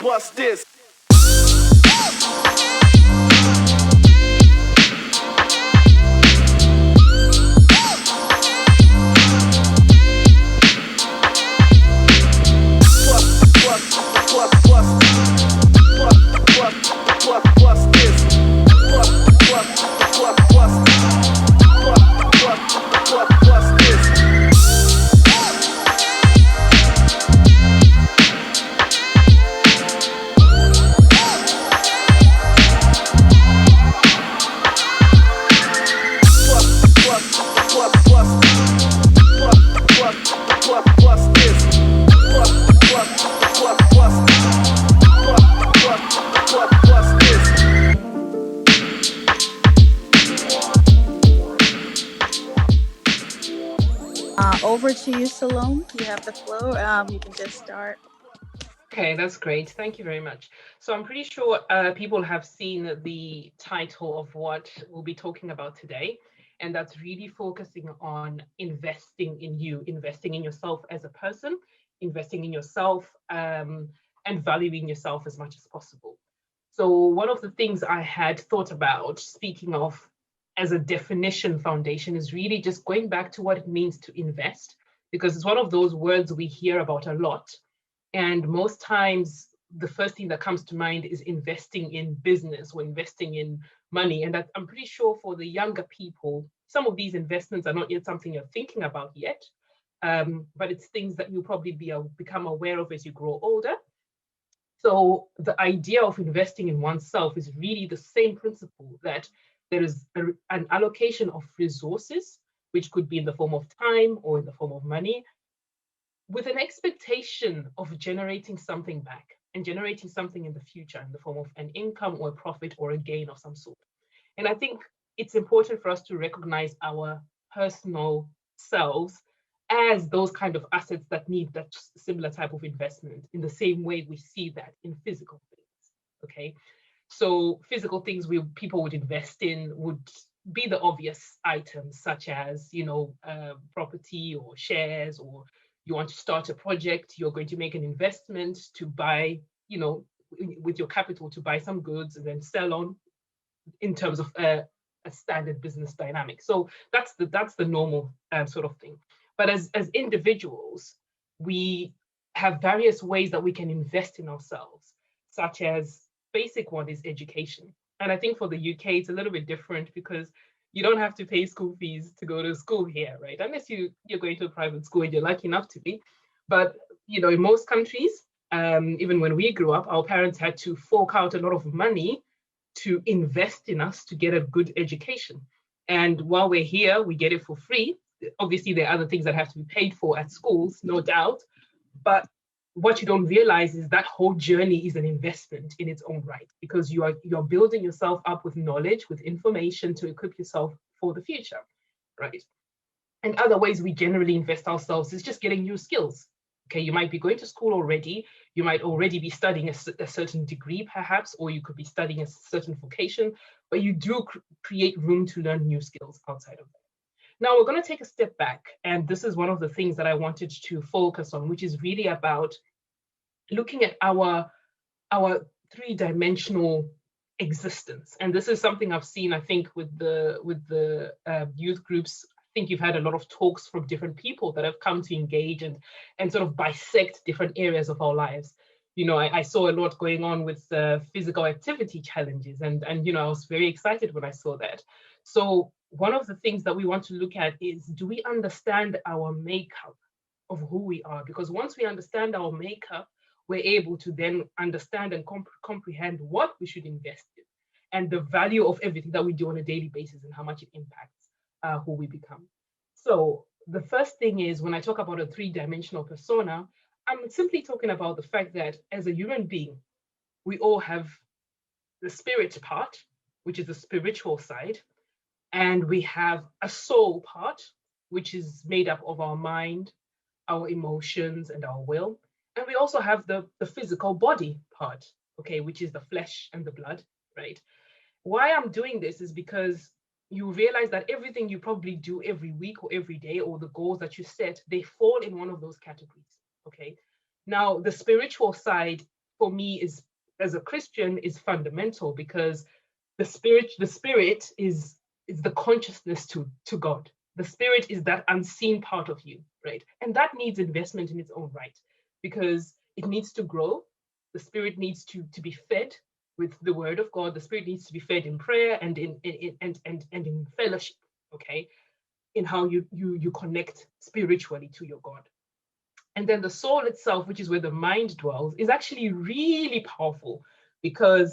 Bust this. Over to you, Salome. You have the floor. You can just start. Okay, that's great. Thank you very much. So I'm pretty sure people have seen the title of what we'll be talking about today, and that's really focusing on investing in you, investing in yourself as a person, investing in yourself, and valuing yourself as much as possible. So one of the things I had thought about, speaking of as a definition foundation, is really just going back to what it means to invest, because it's one of those words we hear about a lot. And most times, the first thing that comes to mind is investing in business or investing in money. And that, I'm pretty sure for the younger people, some of these investments are not yet something you're thinking about yet, but it's things that you'll probably become aware of as you grow older. So the idea of investing in oneself is really the same principle, that there is an allocation of resources, which could be in the form of time or in the form of money, with an expectation of generating something back and generating something in the future in the form of an income or a profit or a gain of some sort. And I think it's important for us to recognize our personal selves as those kind of assets that need that similar type of investment, in the same way we see that in physical things. Okay, so physical things people would invest in would be the obvious items, such as property or shares, or you want to start a project, you're going to make an investment to buy, with your capital, to buy some goods and then sell on, in terms of a standard business dynamic. So that's the normal sort of thing. But as individuals, we have various ways that we can invest in ourselves, such as basic one is education. And I think for the UK, it's a little bit different, because you don't have to pay school fees to go to school here, right? Unless you're going to a private school and you're lucky enough to be. But in most countries, even when we grew up, our parents had to fork out a lot of money to invest in us to get a good education. And while we're here, we get it for free. Obviously, there are other things that have to be paid for at schools, no doubt. But what you don't realize is that whole journey is an investment in its own right, because you're building yourself up with knowledge, with information to equip yourself for the future, right? And other ways we generally invest ourselves is just getting new skills. Okay, you might be going to school already, you might already be studying a certain degree perhaps, or you could be studying a certain vocation, but you do create room to learn new skills outside of that. Now we're going to take a step back, and this is one of the things that I wanted to focus on, which is really about looking at our three-dimensional existence. And this is something I've seen, I think, with the youth groups. I think you've had a lot of talks from different people that have come to engage and sort of bisect different areas of our lives. I saw a lot going on with physical activity challenges, and I was very excited when I saw that. So one of the things that we want to look at is, do we understand our makeup of who we are? Because once we understand our makeup, we're able to then understand and comprehend what we should invest in, and the value of everything that we do on a daily basis, and how much it impacts who we become. So the first thing is, when I talk about a three-dimensional persona, I'm simply talking about the fact that as a human being, we all have the spirit part, which is the spiritual side, and we have a soul part, which is made up of our mind, our emotions, and our will. And we also have the physical body part, okay, which is the flesh and the blood, right? Why I'm doing this is because you realize that everything you probably do every week or every day, or the goals that you set, they fall in one of those categories, okay? Now, the spiritual side for me is, as a Christian, is fundamental, because the spirit is the consciousness to God. The spirit is that unseen part of you, right? And that needs investment in its own right, because it needs to grow. The spirit needs to be fed with the word of God. The spirit needs to be fed in prayer and and in fellowship, okay, in how you connect spiritually to your God. And then the soul itself, which is where the mind dwells, is actually really powerful, because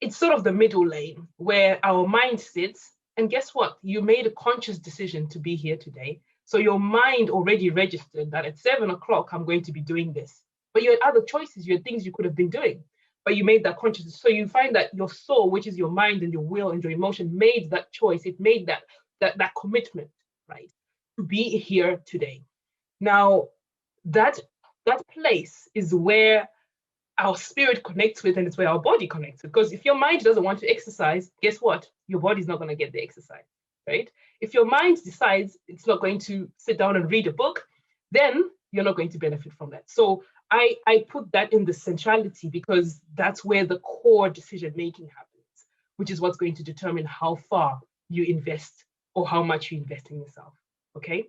it's sort of the middle lane where our mind sits. And guess what? You made a conscious decision to be here today. So your mind already registered that at 7 o'clock, I'm going to be doing this. But you had other choices, you had things you could have been doing, but you made that conscious. So you find that your soul, which is your mind and your will and your emotion, made that choice. It made that commitment, right, to be here today. Now, that that place is where our spirit connects with, and it's where our body connects with. Because if your mind doesn't want to exercise, guess what? Your body's not going to get the exercise, right? If your mind decides it's not going to sit down and read a book, then you're not going to benefit from that. So I put that in the centrality, because that's where the core decision making happens, which is what's going to determine how far you invest or how much you invest in yourself. Okay.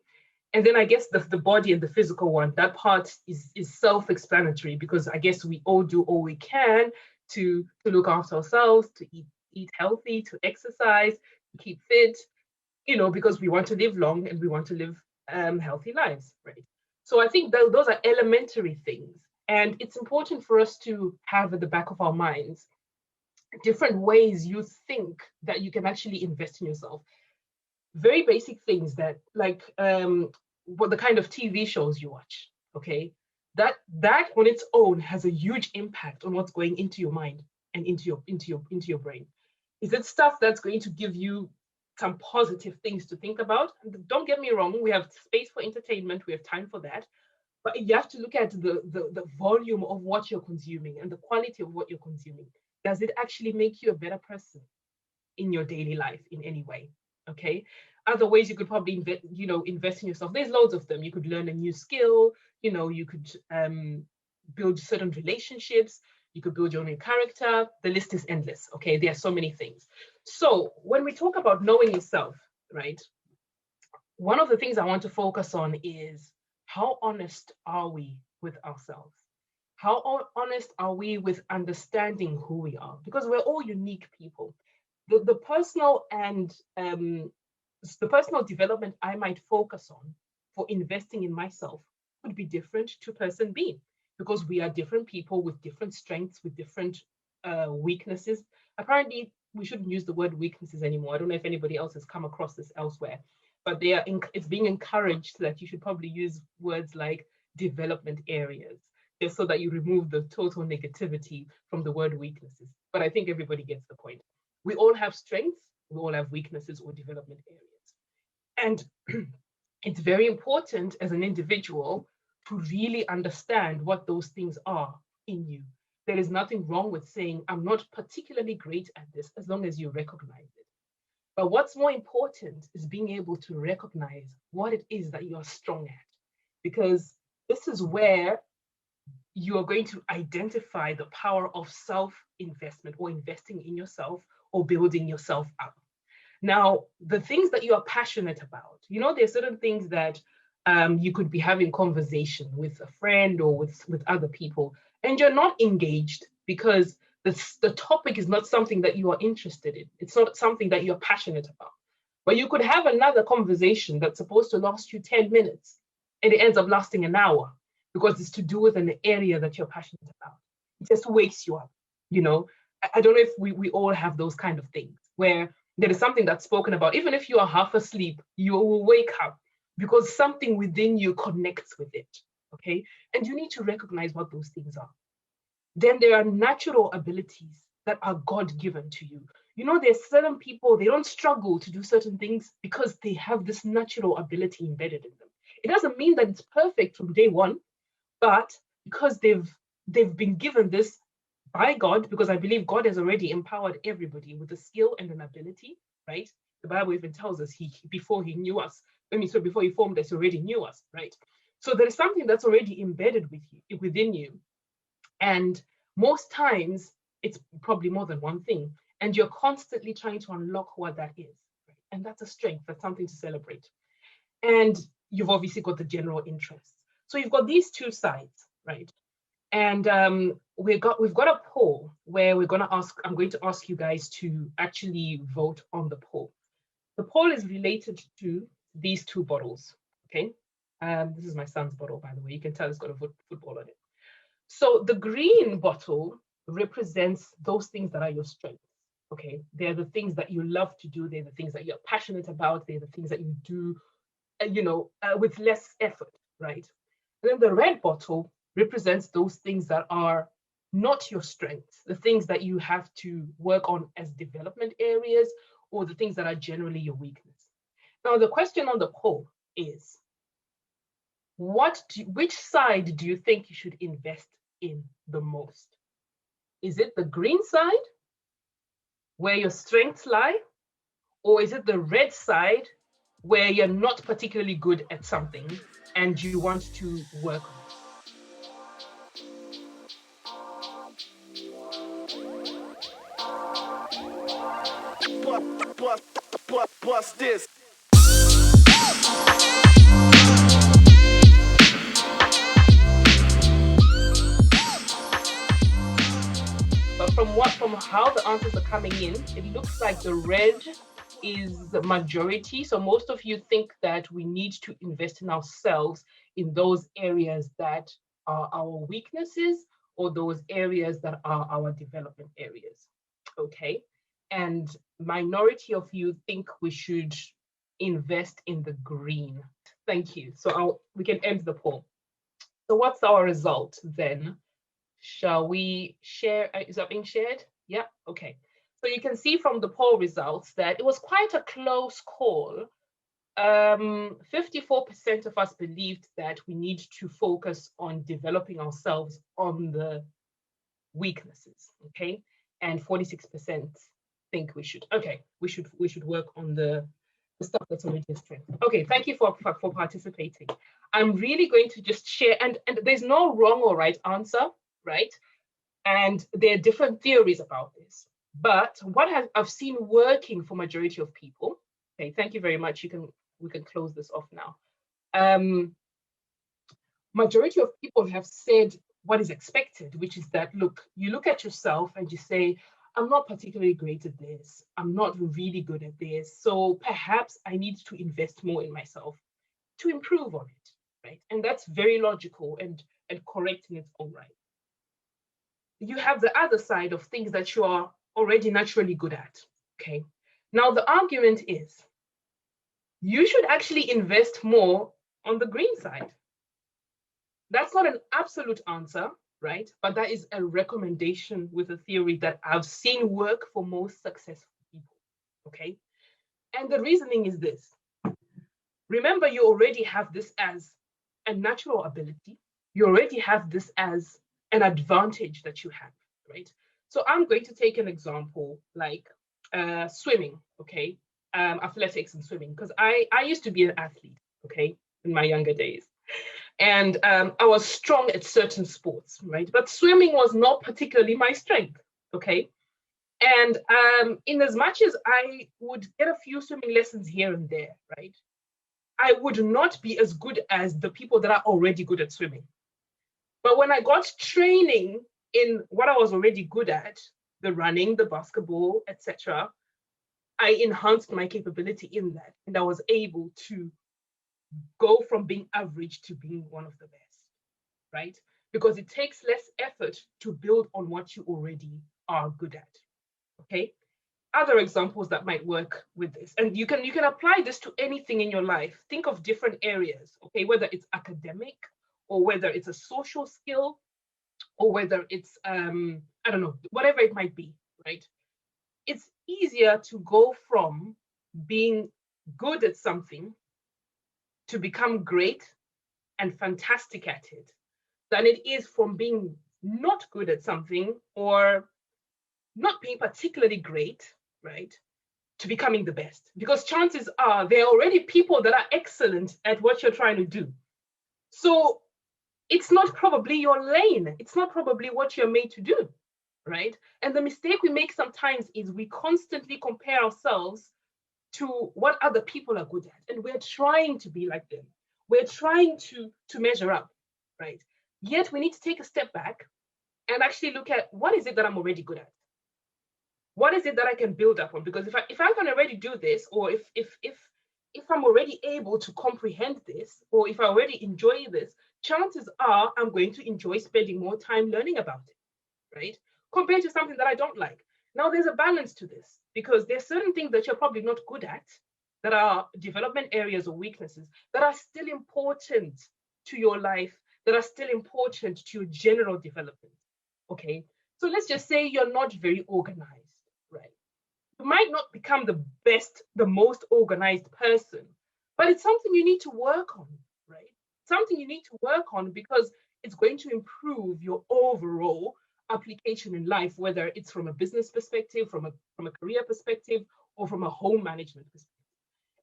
And then I guess the body and the physical one, that part is self-explanatory, because I guess we all do all we can to look after ourselves, to eat healthy, to exercise, to keep fit, because we want to live long and we want to live healthy lives, right? So I think those are elementary things. And it's important for us to have at the back of our minds different ways you think that you can actually invest in yourself. Very basic things, that like what the kind of TV shows you watch, okay? That on its own has a huge impact on what's going into your mind and into your brain. Is it stuff that's going to give you some positive things to think about? Don't get me wrong, we have space for entertainment, we have time for that, but you have to look at the volume of what you're consuming and the quality of what you're consuming. Does it actually make you a better person in your daily life in any way? Okay. Other ways you could probably invest in yourself. There's loads of them. You could learn a new skill. You could build certain relationships. You could build your own character. The list is endless. Okay. There are so many things. So when we talk about knowing yourself, right, one of the things I want to focus on is, how honest are we with ourselves? How honest are we with understanding who we are? Because we're all unique people. The personal and the personal development I might focus on for investing in myself would be different to person B, because we are different people with different strengths, with different weaknesses. Apparently, we shouldn't use the word weaknesses anymore. I don't know if anybody else has come across this elsewhere, but it's being encouraged that you should probably use words like development areas, just so that you remove the total negativity from the word weaknesses. But I think everybody gets the point. We all have strengths, we all have weaknesses or development areas. And it's very important as an individual to really understand what those things are in you. There is nothing wrong with saying, I'm not particularly great at this, as long as you recognize it. But what's more important is being able to recognize what it is that you are strong at, because this is where you are going to identify the power of self-investment, or investing in yourself, or building yourself up. Now, the things that you are passionate about, there's certain things that you could be having conversation with a friend or with other people, and you're not engaged because the topic is not something that you are interested in. It's not something that you're passionate about. But you could have another conversation that's supposed to last you 10 minutes, and it ends up lasting an hour, because it's to do with an area that you're passionate about. It just wakes you up. I don't know if we all have those kind of things where there is something that's spoken about. Even if you are half asleep, you will wake up because something within you connects with it. Okay. And you need to recognize what those things are. Then there are natural abilities that are God-given to you. There's certain people, they don't struggle to do certain things because they have this natural ability embedded in them. It doesn't mean that it's perfect from day one, but because they've been given this by God, because I believe God has already empowered everybody with a skill and an ability, right? The Bible even tells us before he knew us, before he formed us, he already knew us, right? So there is something that's already embedded within you. And Most times, it's probably more than one thing, and you're constantly trying to unlock what that is. Right? And that's a strength, that's something to celebrate. And you've obviously got the general interests. So you've got these two sides, right? And we've got a poll where I'm going to ask you guys to actually vote on the poll. The poll is related to these two bottles, okay? This is my son's bottle, by the way. You can tell it's got a football on it. So the green bottle represents those things that are your strengths, okay? They're the things that you love to do. They're the things that you're passionate about. They're the things that you do, with less effort, right? And then the red bottle represents those things that are not your strengths, the things that you have to work on as development areas, or the things that are generally your weakness. Now, the question on the poll is, which side do you think you should invest in the most? Is it the green side, where your strengths lie, or is it the red side, where you're not particularly good at something and you want to work on it? Bust this. But from how the answers are coming in, it looks like the red is the majority. So most of you think that we need to invest in ourselves in those areas that are our weaknesses, or those areas that are our development areas. Okay. And minority of you think we should invest in the green. Thank you. So we can end the poll. So what's our result then? Shall we share? Is that being shared? Yeah, okay. So you can see from the poll results that it was quite a close call. 54% of us believed that we need to focus on developing ourselves on the weaknesses, okay? And 46% think we should work on the stuff that's already a strength. Okay, thank you for participating. I'm really going to just share, and there's no wrong or right answer, right? And there are different theories about this. But what I've seen working for majority of people, okay, thank you very much. We can close this off now. Majority of people have said what is expected, which is that, look, you look at yourself and you say, I'm not particularly great at this. I'm not really good at this. So perhaps I need to invest more in myself to improve on it, right? And that's very logical and correct in its own right. You have the other side of things that you are already naturally good at, okay? Now, the argument is you should actually invest more on the green side. That's not an absolute answer, right? But that is a recommendation with a theory that I've seen work for most successful people, okay? And the reasoning is this. Remember, you already have this as a natural ability. You already have this as an advantage that you have, right? So I'm going to take an example like swimming, okay? Athletics and swimming, because I used to be an athlete, okay, in my younger days. And I was strong at certain sports, right? But swimming was not particularly my strength, okay? And in as much as I would get a few swimming lessons here and there, right? I would not be as good as the people that are already good at swimming. But when I got training in what I was already good at, the running, the basketball, etc., I enhanced my capability in that. And I was able to go from being average to being one of the best, right? Because it takes less effort to build on what you already are good at, okay? Other examples that might work with this, and you can apply this to anything in your life. Think of different areas, okay? Whether it's academic, or whether it's a social skill, or whether it's, I don't know, whatever it might be, right? It's easier to go from being good at something to become great and fantastic at it than it is from being not good at something or not being particularly great, right, to becoming the best. Because chances are there are already people that are excellent at what you're trying to do. So it's not probably your lane. It's not probably what you're made to do, right? And the mistake we make sometimes is we constantly compare ourselves to what other people are good at, and we're trying to be like them. We're trying to measure up, right? Yet we need to take a step back and actually look at, what is it that I'm already good at? What is it that I can build up on? Because if I can already do this, or if I'm already able to comprehend this, or if I already enjoy this, chances are I'm going to enjoy spending more time learning about it, right? Compared to something that I don't like. Now, there's a balance to this, because there's certain things that you're probably not good at, that are development areas or weaknesses, that are still important to your life, that are still important to your general development, okay? So let's just say you're not very organized, right? You might not become the best, the most organized person, but it's something you need to work on, right? Something you need to work on, because it's going to improve your overall application in life, whether it's from a business perspective, from a career perspective, or from a home management perspective.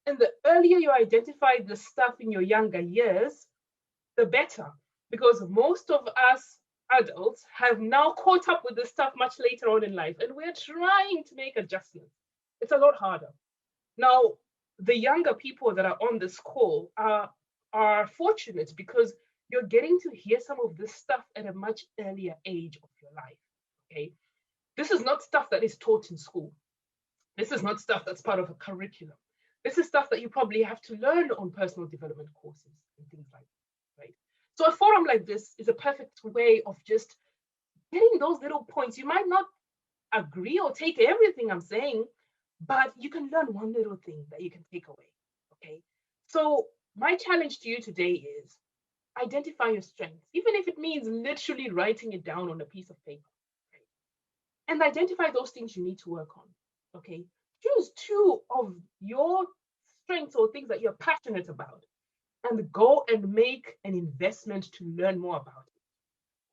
And the earlier you identify the stuff in your younger years, the better, because most of us adults have now caught up with this stuff much later on in life, and we're trying to make adjustments. It's a lot harder. Now, the younger people that are on this call are fortunate, because you're getting to hear some of this stuff at a much earlier age of your life, okay? This is not stuff that is taught in school. This is not stuff that's part of a curriculum. This is stuff that you probably have to learn on personal development courses and things like that, right? So a forum like this is a perfect way of just getting those little points. You might not agree or take everything I'm saying, but you can learn one little thing that you can take away, okay? So my challenge to you today is identify your strengths, even if it means literally writing it down on a piece of paper, right? And identify those things you need to work on, okay? Choose two of your strengths or things that you're passionate about, and go and make an investment to learn more about it.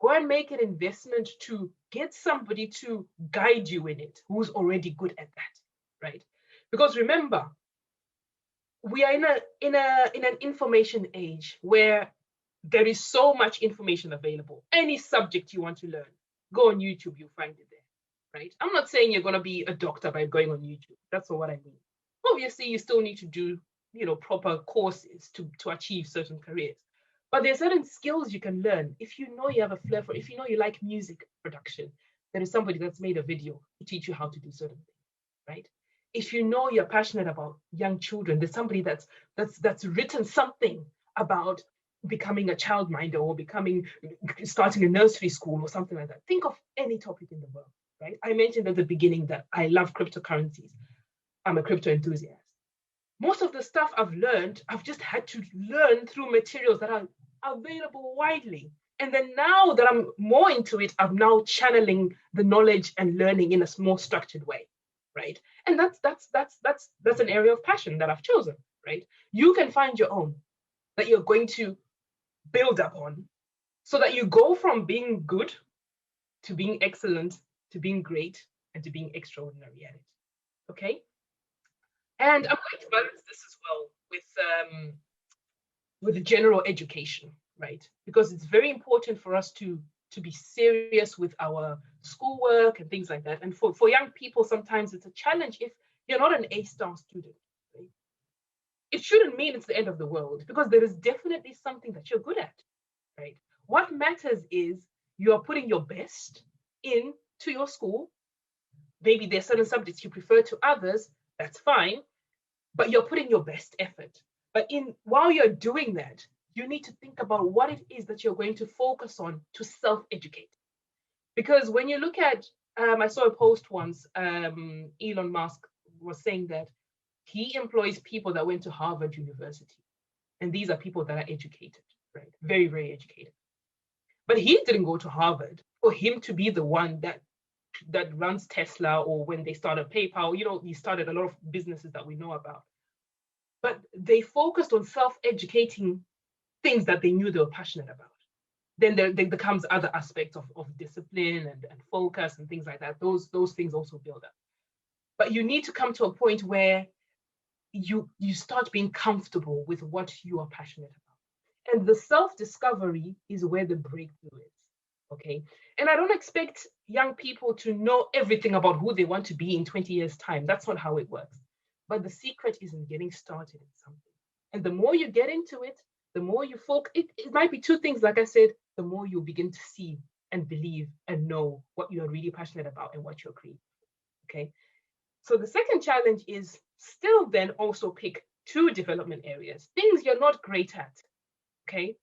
Go and make an investment to get somebody to guide you in it who's already good at that, right? Because remember, we are in an information age where there is so much information available. Any subject you want to learn, go on YouTube, you'll find it there, right? I'm not saying you're going to be a doctor by going on YouTube. That's not what I mean. Obviously, you still need to do, proper courses to achieve certain careers. But there are certain skills you can learn. If you know you have a flair for, if you know you like music production, there is somebody that's made a video to teach you how to do certain things, right? If you know you're passionate about young children, there's somebody that's written something about becoming a childminder, or starting a nursery school or something like that. Think of any topic in the world, right? I mentioned at the beginning that I love cryptocurrencies. I'm a crypto enthusiast. Most of the stuff I've learned, I've just had to learn through materials that are available widely. And then now that I'm more into it, I'm now channeling the knowledge and learning in a more structured way, right? And that's an area of passion that I've chosen, right? You can find your own that you're going to build up on, so that you go from being good to being excellent to being great and to being extraordinary at it, okay? And I'm going to balance this as well with the general education, right? Because it's very important for us to be serious with our schoolwork and things like that. And for young people, sometimes it's a challenge if you're not an A-star student, right? It shouldn't mean it's the end of the world, because there is definitely something that you're good at, right? What matters is you're putting your best into your school. Maybe there's certain subjects you prefer to others, that's fine, but you're putting your best effort. But while you're doing that, you need to think about what it is that you're going to focus on to self-educate. Because when you look at, I saw a post once, Elon Musk was saying that he employs people that went to Harvard University. And these are people that are educated, right? Very, very educated. But he didn't go to Harvard for him to be the one that runs Tesla, or when they started PayPal, he started a lot of businesses that we know about. But they focused on self-educating things that they knew they were passionate about. Then there becomes other aspects of discipline and focus and things like that. Those things also build up. But you need to come to a point where you start being comfortable with what you are passionate about. And the self-discovery is where the breakthrough is. Okay. And I don't expect young people to know everything about who they want to be in 20 years' time. That's not how it works. But the secret is in getting started in something. And the more you get into it, the more you focus. It might be two things, like I said, the more you begin to see and believe and know what you're really passionate about and what you're creating. Okay. So the second challenge is still then also pick two development areas, things you're not great at. Okay.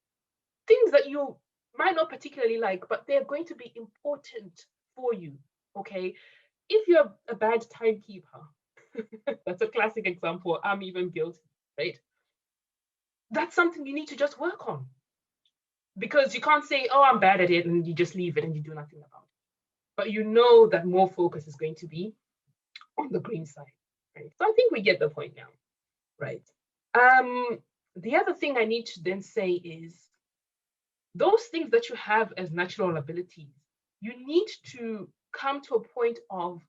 Things that you might not particularly like, but they're going to be important for you. Okay. If you're a bad timekeeper, that's a classic example. I'm even guilty, right? That's something you need to just work on, because you can't say, oh, I'm bad at it, and you just leave it and you do nothing about it. But you know that more focus is going to be on the green side, right? So I think we get the point now, right? The other thing I need to then say is those things that you have as natural abilities, you need to come to a point of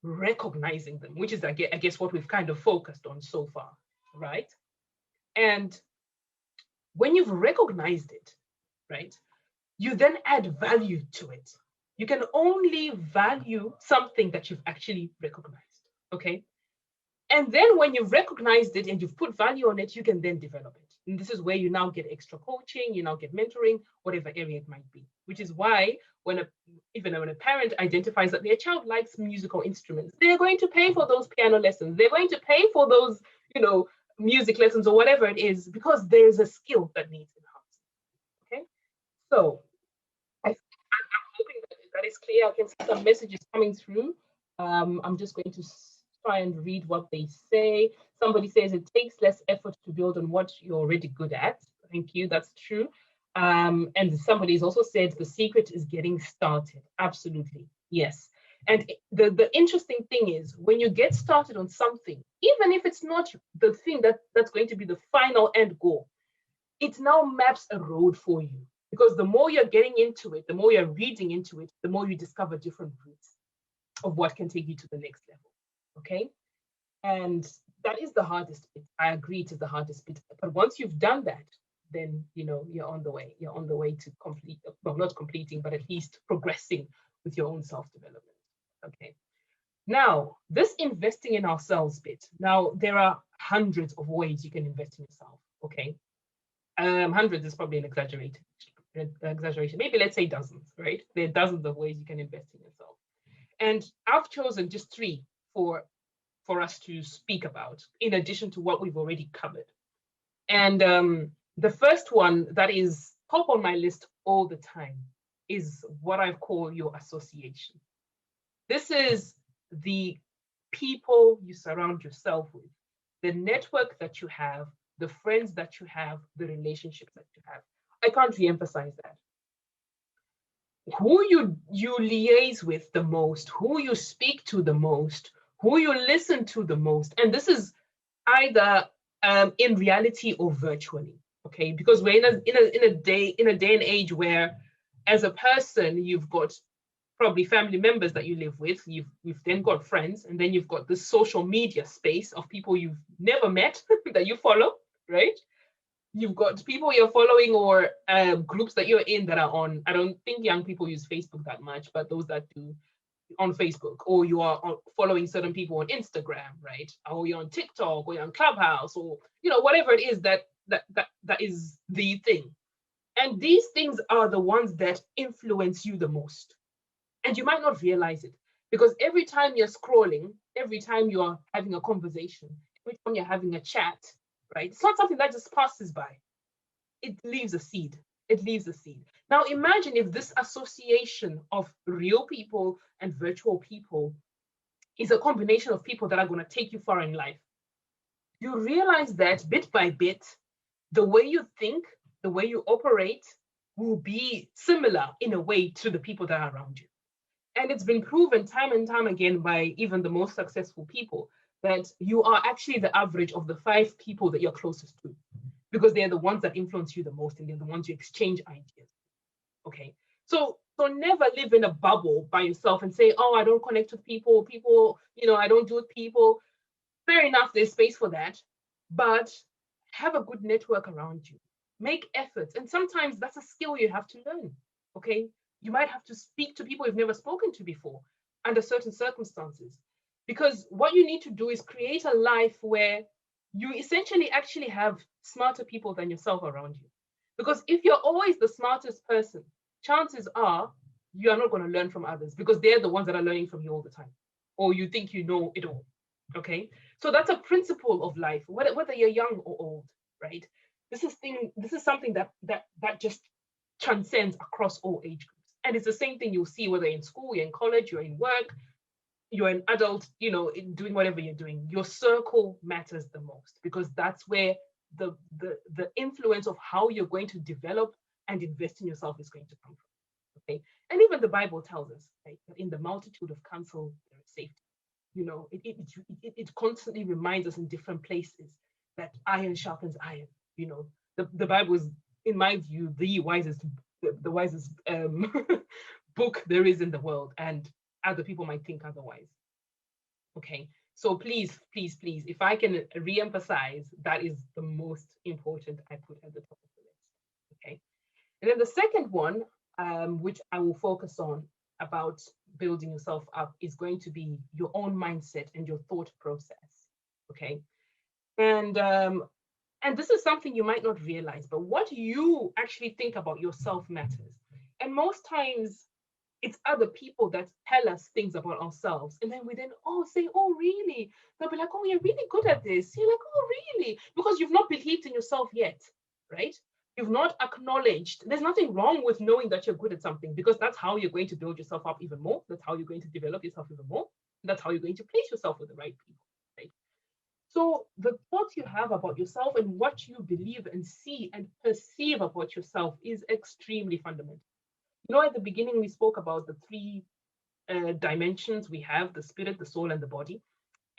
recognizing them, which is, I guess, what we've kind of focused on so far, right? And when you've recognized it, right, you then add value to it. You can only value something that you've actually recognized, okay? And then when you've recognized it and you've put value on it, you can then develop it. And this is where you now get extra coaching, you now get mentoring, whatever area it might be, which is why even when a parent identifies that their child likes musical instruments, they're going to pay for those piano lessons. They're going to pay for those, music lessons or whatever it is, because there's a skill that needs enhancement. Okay. So I'm hoping that is clear. I can see some messages coming through. I'm just going to try and read what they say. Somebody says it takes less effort to build on what you're already good at. Thank you. That's true. And somebody's also said the secret is getting started. Absolutely. Yes. And the interesting thing is when you get started on something, even if it's not the thing that's going to be the final end goal, it now maps a road for you. Because the more you're getting into it, the more you're reading into it, the more you discover different routes of what can take you to the next level. Okay. And that is the hardest bit. I agree, it is the hardest bit. But once you've done that, then you're on the way. You're on the way to complete, well, not completing, but at least progressing with your own self-development. Okay. Now, this investing in ourselves bit. Now, there are hundreds of ways you can invest in yourself. Okay. Hundreds is probably an exaggeration. Maybe let's say dozens, right? There are dozens of ways you can invest in yourself. And I've chosen just three for us to speak about, in addition to what we've already covered. And the first one that is top on my list all the time is what I call your association. This is the people you surround yourself with, the network that you have, the friends that you have, the relationships that you have. I can't re-emphasize that. Who you liaise with the most, who you speak to the most, who you listen to the most, and this is either in reality or virtually, okay? Because we're in a day and age where, as a person, you've got probably family members that you live with, you've then got friends, and then you've got this social media space of people you've never met that you follow, right? You've got people you're following or groups that you're in that are on. I don't think young people use Facebook that much, but those that do, on Facebook, or you are following certain people on Instagram, right? Or you're on TikTok, or you're on Clubhouse, or whatever it is that is the thing. And these things are the ones that influence you the most. And you might not realize it, because every time you're scrolling, every time you're having a conversation, every time you're having a chat, right? It's not something that just passes by. It leaves a seed. It leaves a seed. Now imagine if this association of real people and virtual people is a combination of people that are going to take you far in life. You realize that bit by bit, the way you think, the way you operate will be similar in a way to the people that are around you. And it's been proven time and time again by even the most successful people that you are actually the average of the 5 people that you're closest to, because they're the ones that influence you the most, and they're the ones you exchange ideas. Okay. So never live in a bubble by yourself and say, oh, I don't connect with people, I don't do with people. Fair enough, there's space for that, but have a good network around you. make efforts. And sometimes that's a skill you have to learn. Okay. You might have to speak to people you've never spoken to before under certain circumstances. Because what you need to do is create a life where you essentially actually have smarter people than yourself around you. Because if you're always the smartest person, chances are you are not going to learn from others because they're the ones that are learning from you all the time, or you think you know it all. Okay, so that's a principle of life, whether you're young or old, right? This is something that just transcends across all age groups, and it's the same thing you'll see whether in school, you're in college, you're in work, you're an adult, doing whatever you're doing. Your circle matters the most because that's where the influence of how you're going to develop and invest in yourself is going to come from. Okay, and even the Bible tells us, right, that in the multitude of counsel there is safety. It constantly reminds us in different places that iron sharpens iron. The Bible is, in my view, the wisest book there is in the world, and other people might think otherwise. Okay, so please, please, please, if I can re-emphasize, that is the most important I put at the top of the list. Okay, and then the second one, which I will focus on about building yourself up, is going to be your own mindset and your thought process. Okay, and this is something you might not realize, but what you actually think about yourself matters. And most times it's other people that tell us things about ourselves. And then we then, say, oh, really? They'll be like, oh, you're really good at this. You're like, oh, really? Because you've not believed in yourself yet, right? You've not acknowledged. There's nothing wrong with knowing that you're good at something, because that's how you're going to build yourself up even more. That's how you're going to develop yourself even more. That's how you're going to place yourself with the right people, right? So the thoughts you have about yourself and what you believe and see and perceive about yourself is extremely fundamental. At the beginning, we spoke about the three dimensions we have: the spirit, the soul, and the body.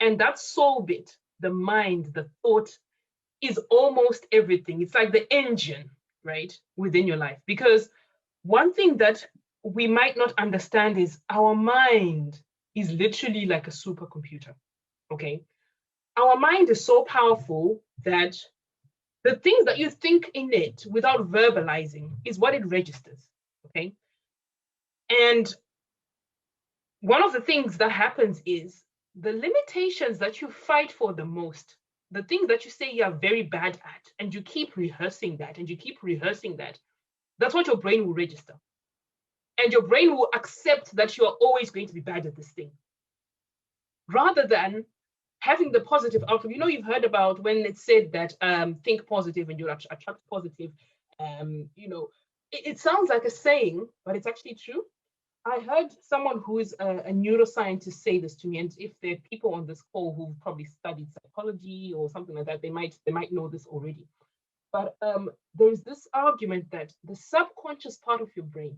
And that soul bit, the mind, the thought, is almost everything. It's like the engine, right, within your life. Because one thing that we might not understand is our mind is literally like a supercomputer, okay? Our mind is so powerful that the things that you think in it without verbalizing is what it registers, okay? And one of the things that happens is the limitations that you fight for the most, the things that you say you are very bad at, and you keep rehearsing that, and you keep rehearsing that, that's what your brain will register. And your brain will accept that you are always going to be bad at this thing. Rather than having the positive outcome. You've heard about when it's said that think positive and you'll attract positive. It sounds like a saying, but it's actually true. I heard someone who is a neuroscientist say this to me, and if there are people on this call who've probably studied psychology or something like that, they might know this already. But there's this argument that the subconscious part of your brain,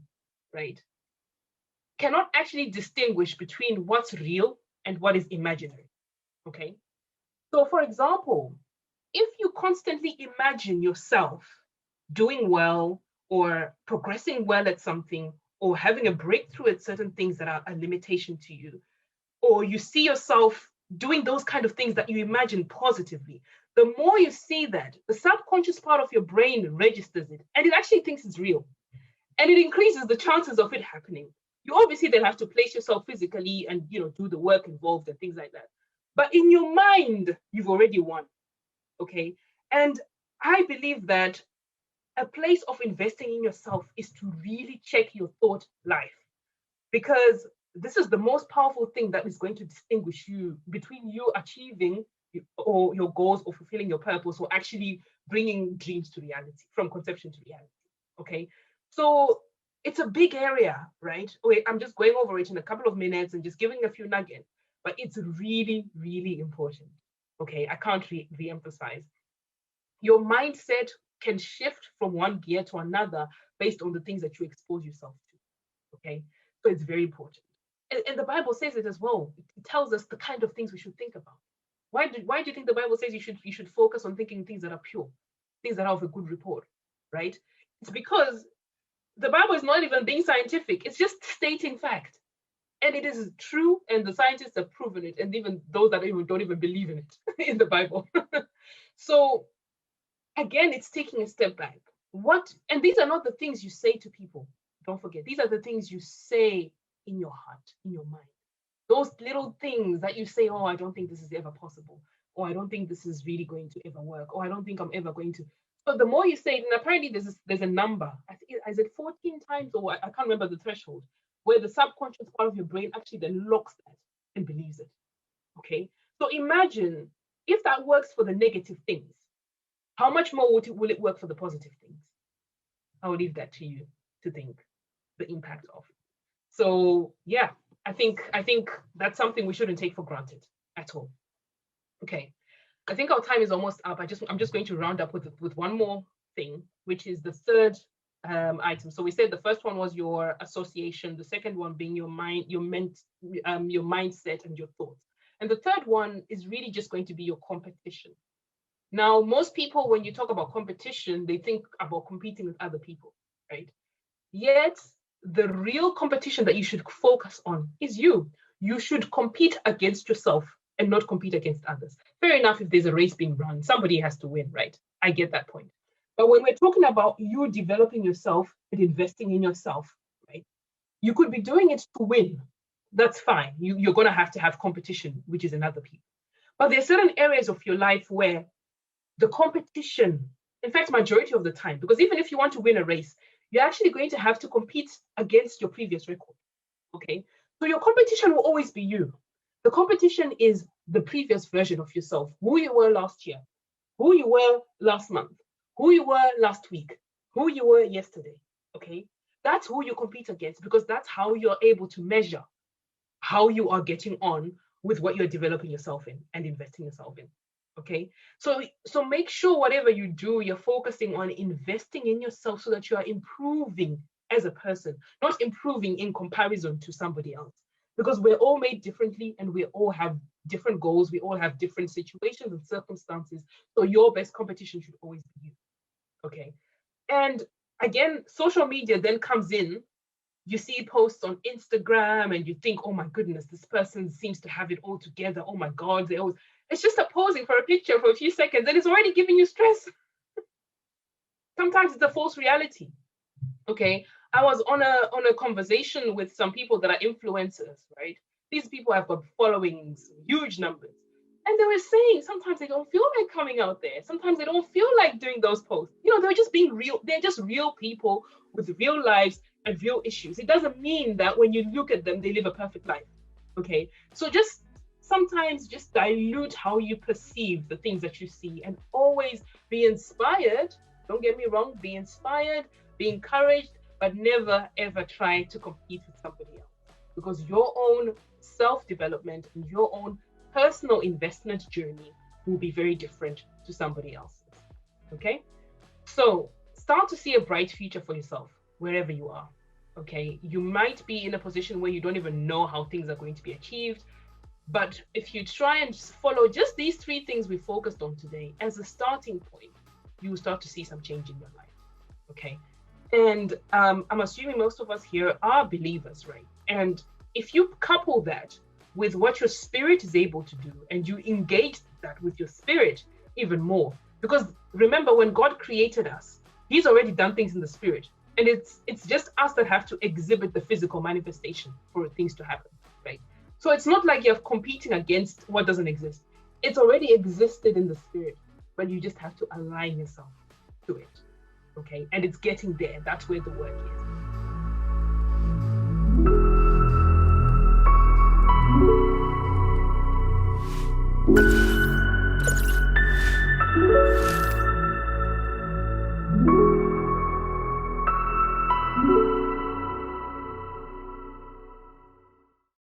right, cannot actually distinguish between what's real and what is imaginary. Okay, so for example, if you constantly imagine yourself doing well or progressing well at something or having a breakthrough at certain things that are a limitation to you, or you see yourself doing those kind of things that you imagine positively, the more you see that, the subconscious part of your brain registers it and it actually thinks it's real. And it increases the chances of it happening. You obviously then have to place yourself physically and do the work involved and things like that. But in your mind, you've already won. Okay. And I believe that a place of investing in yourself is to really check your thought life, because this is the most powerful thing that is going to distinguish you between you achieving or your goals or fulfilling your purpose or actually bringing dreams to reality, from conception to reality. Okay. So it's a big area, right? Wait, I'm just going over it in a couple of minutes and just giving a few nuggets, but it's really, really important. Okay, I can't re-emphasize. Your mindset can shift from one gear to another based on the things that you expose yourself to. Okay, so it's very important. And the Bible says it as well. It tells us the kind of things we should think about. Why do you think the Bible says you should focus on thinking things that are pure, things that are of a good report, right? It's because the Bible is not even being scientific. It's just stating fact. And it is true, and the scientists have proven it, and even those that don't even believe in it in the Bible. So again, it's taking a step back. And these are not the things you say to people. Don't forget, these are the things you say in your heart, in your mind. Those little things that you say, oh, I don't think this is ever possible, or I don't think this is really going to ever work, or I don't think I'm ever going to. So the more you say it, and apparently there's a number, I think, is it 14 times, or I can't remember the threshold, where the subconscious part of your brain actually then locks that and believes it. Okay, so imagine if that works for the negative things, how much more will it work for the positive things? I will leave that to you to think the impact of. So yeah, I think that's something we shouldn't take for granted at all. Okay, I think our time is almost up. I'm just going to round up with one more thing, which is the third item. So we said the first one was your association, the second one being your mind, your mindset and your thoughts. And the third one is really just going to be your competition. Now, most people, when you talk about competition, they think about competing with other people, right? Yet, the real competition that you should focus on is you. You should compete against yourself and not compete against others. Fair enough, if there's a race being run, somebody has to win, right? I get that point. But when we're talking about you developing yourself and investing in yourself, right? You could be doing it to win. That's fine. You're going to have competition, which is in other people. But there are certain areas of your life where the competition, in fact, majority of the time, because even if you want to win a race, you're actually going to have to compete against your previous record, okay? So your competition will always be you. The competition is the previous version of yourself, who you were last year, who you were last month, who you were last week, who you were yesterday, okay? That's who you compete against, because that's how you're able to measure how you are getting on with what you're developing yourself in and investing yourself in. Okay, so make sure whatever you do, you're focusing on investing in yourself so that you are improving as a person, not improving in comparison to somebody else. Because we're all made differently and we all have different goals. We all have different situations and circumstances. So your best competition should always be you. Okay, and again, social media then comes in. You see posts on Instagram and you think, oh my goodness, this person seems to have it all together. Oh my God, it's just a posing for a picture for a few seconds and it's already giving you stress. Sometimes it's a false reality. Okay, I was on a conversation with some people that are influencers, right? These people have got followings, huge numbers. And they were saying sometimes they don't feel like coming out there. Sometimes they don't feel like doing those posts. They're just being real. They're just real people with real lives and real issues. It doesn't mean that when you look at them, they live a perfect life. Okay, so sometimes just dilute how you perceive the things that you see and always be inspired. Don't get me wrong, be inspired, be encouraged, but never ever try to compete with somebody else, because your own self-development and your own personal investment journey will be very different to somebody else's. Okay, so start to see a bright future for yourself wherever you are. Okay, you might be in a position where you don't even know how things are going to be achieved, but if you try and follow just these 3 things we focused on today as a starting point, you will start to see some change in your life. Okay, and I'm assuming most of us here are believers, right? And if you couple that with what your spirit is able to do and you engage that with your spirit even more, because remember, when God created us, he's already done things in the spirit, and it's just us that have to exhibit the physical manifestation for things to happen, right? So it's not like you're competing against what doesn't exist. It's already existed in the spirit, but you just have to align yourself to it. Okay, and it's getting there. That's where the work is.